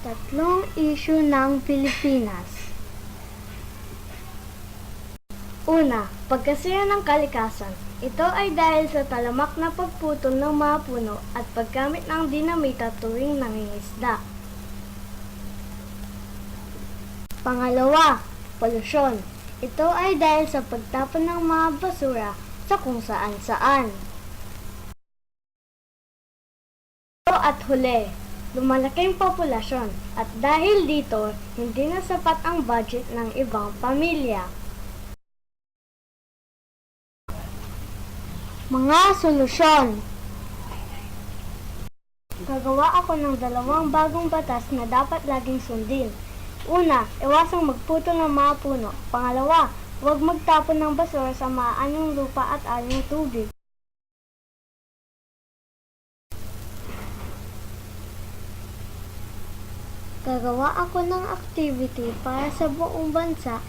Tatlong issue ng Pilipinas. Una, pagkasira ng kalikasan. Ito ay dahil sa talamak na pagputol ng mga puno at paggamit ng dinamita tuwing nangingisda. Pangalawa, polusyon. Ito ay dahil sa pagtapon ng mga basura sa kung saan-saan. At huli, lumalaking populasyon at dahil dito, hindi na sapat ang budget ng ibang pamilya. Mga solusyon. Gagawa ako ng 2 bagong batas na dapat laging sundin. Una, iwasang magputol ng mga puno. Pangalawa, huwag magtapon ng basura sa maanyong lupa at anyong tubig. Gagawa ako ng activity para sa buong bansa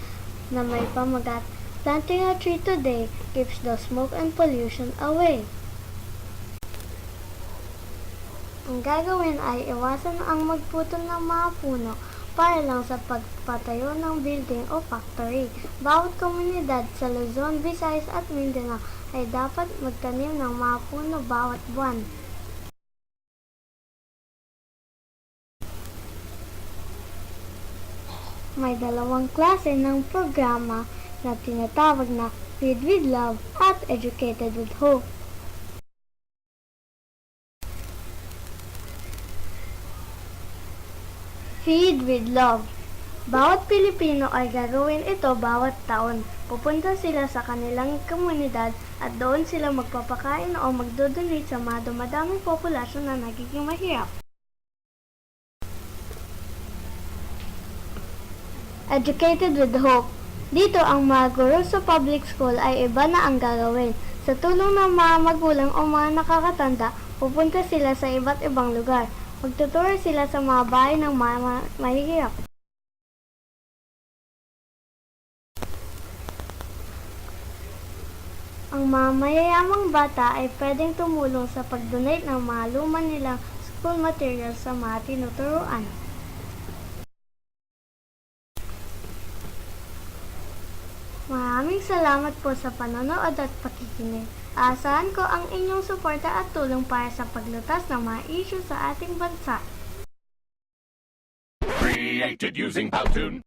na may pamagat. Planting a tree today keeps the smoke and pollution away. Ang gagawin ay iwasan ang magputol ng mga puno para lang sa pagpatayo ng building o factory. Bawat komunidad sa Luzon, Visayas at Mindanao ay dapat magtanim ng mga puno bawat buwan. May 2 klase ng programa na tinatawag na Feed with Love at Educated with Hope. Feed with Love. Bawat Pilipino ay gagawin ito bawat taon. Pupunta sila sa kanilang komunidad at doon sila magpapakain o magdodonate sa mga dumadaming populasyon na nagiging mahirap. Educated with Hope. Dito ang mga guro sa public school ay iba na ang gagawin. Sa tulong ng mga magulang o mga nakakatanda, pupunta sila sa iba't ibang lugar. Magtuturo sila sa mga bahay ng mga mahihirap. Ang mga mayayamang bata ay pwedeng tumulong sa pag-donate ng mga luma nilang school materials sa mga tinuturuan. Maraming salamat po sa panonood at pakikinig. Aasahan ko ang inyong suporta at tulong para sa paglutas ng mga issue sa ating bansa. Created using Powtoon.